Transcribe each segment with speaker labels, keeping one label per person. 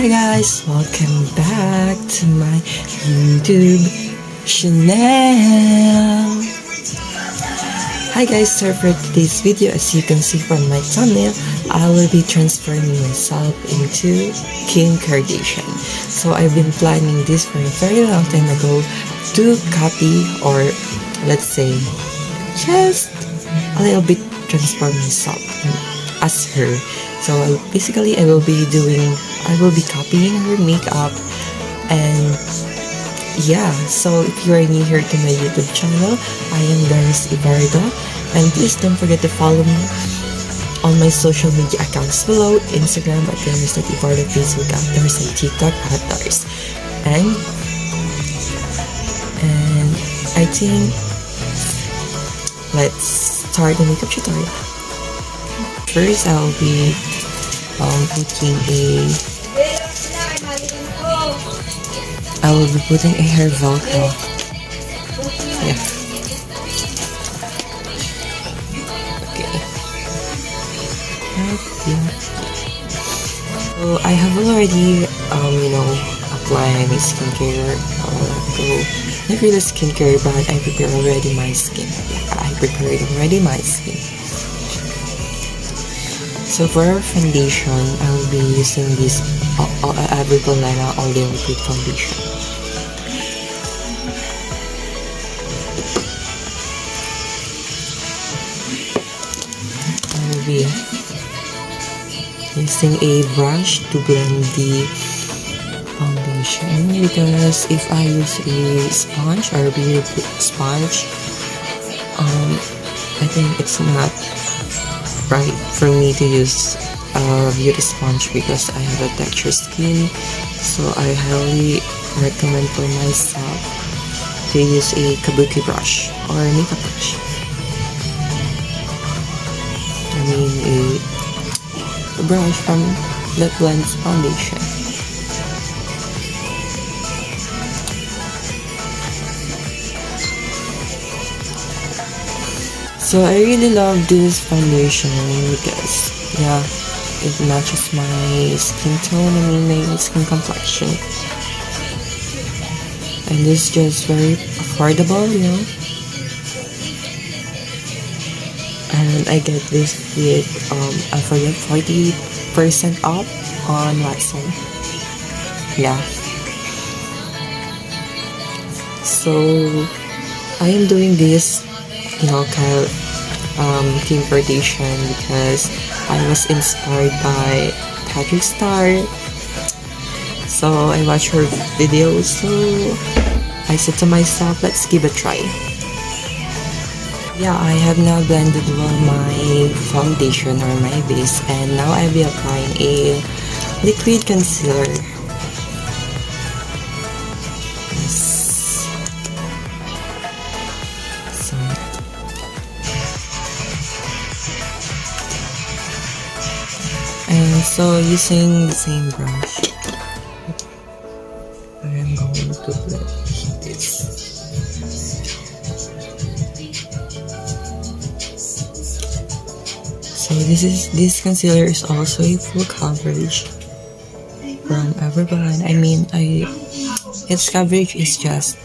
Speaker 1: Hi guys, welcome back to my YouTube channel. Hi guys, so for today's video, as you can see from my thumbnail, I will be transforming myself into Kim Kardashian. So I've been planning this for a very long time ago to copy, or let's say just a little bit transform myself as her. So basically I will be copying her makeup, and yeah, so if you are new here to my YouTube channel, I am Darius Evardo, and please don't forget to follow me on my social media accounts below: Instagram at Darius Evardo, Facebook at Darius, and TikTok at Darius. And I think let's start the makeup tutorial. First, I'll be putting a hair velcro. Yeah. Okay. So I have already applied my skincare. Not really skincare, but I prepare already my skin. I prepared already my skin. So for our foundation, I will be using this Eyeliner All Day Liquid Foundation. I will be using a brush to blend the foundation, because if I use a sponge or a beauty sponge, I think it's not right for me to use a beauty sponge because I have a texture skin. So I highly recommend for myself to use a kabuki brush or a makeup brush. I mean a brush that blends foundation. So I really love this foundation because it matches my skin tone, my skin complexion, and it's just very affordable, and I get this with I forget 40% off on Watson. Yeah. So I am doing this Kim Kardashian because I was inspired by Patrick Star. So I watched her videos, so I said to myself, let's give a try. Yeah, I have now blended well my foundation or my base, and now I'll be applying a liquid concealer. And so using the same brush, I am going to blend this. So this concealer is also a full coverage from Everbrand. I mean, its coverage is just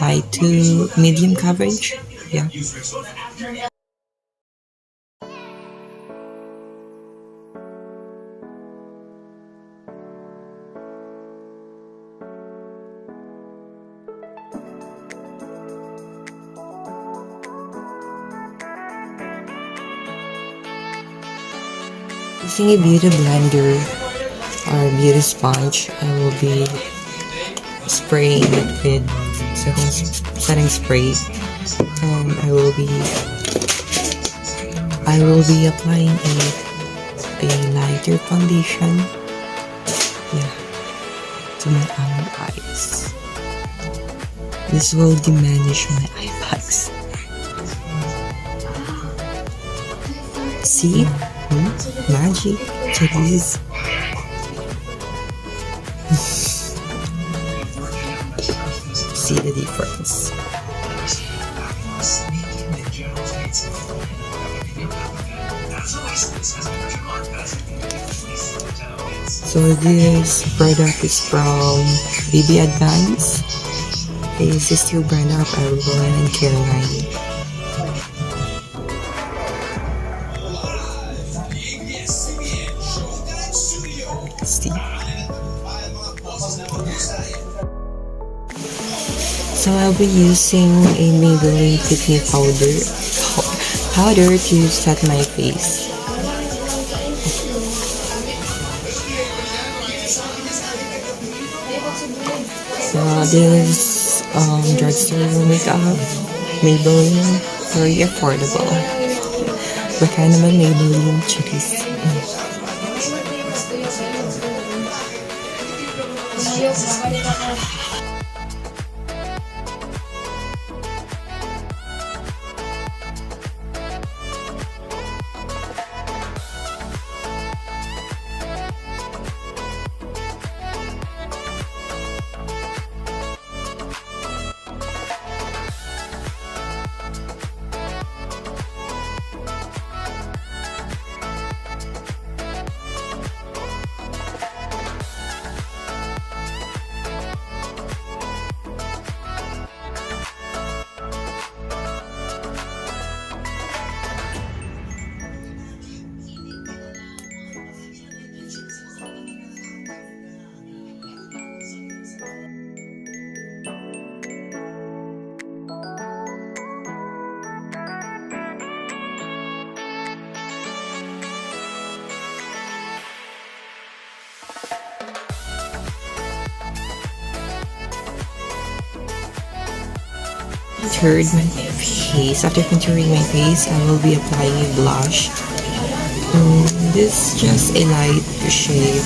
Speaker 1: light to medium coverage. Yeah. Using a beauty blender or beauty sponge, I will be spraying it with setting spray, and I will be applying a lighter foundation, to my under eyes. This will diminish my eye bags. See? Magic. Check this. See the difference. So this product is from BB Advance. This is still brand up available in Caroline. See? So I'll be using a Maybelline Fit Me powder to set my face. So this drugstore makeup, Maybelline, very affordable. Baka naman Maybelline chickies. Contour my face. After contouring my face, I will be applying a blush. This is just a light shade,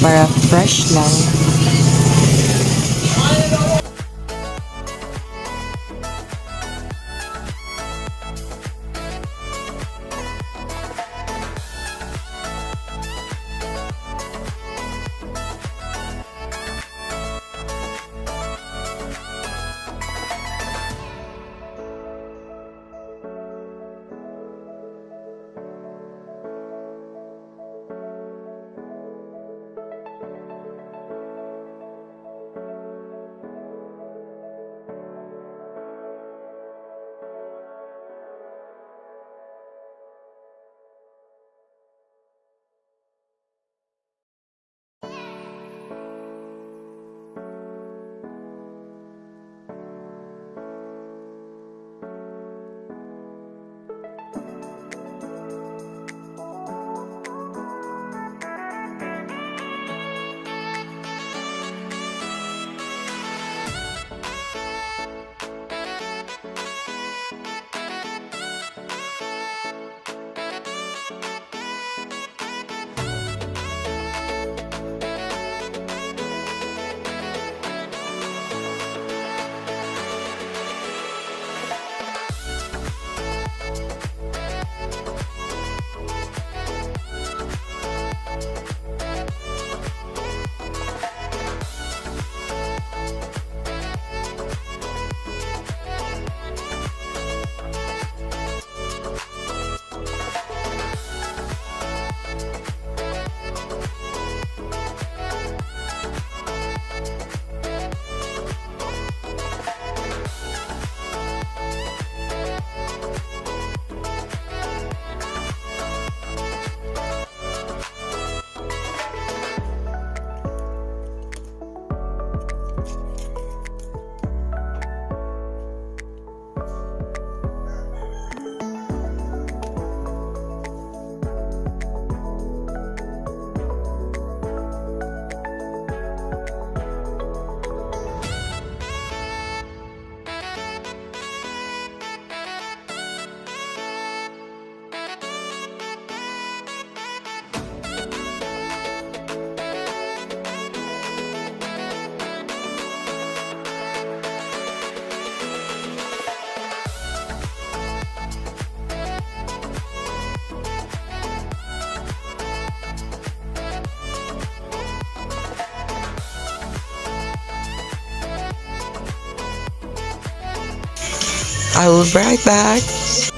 Speaker 1: para fresh lang. I will be right back.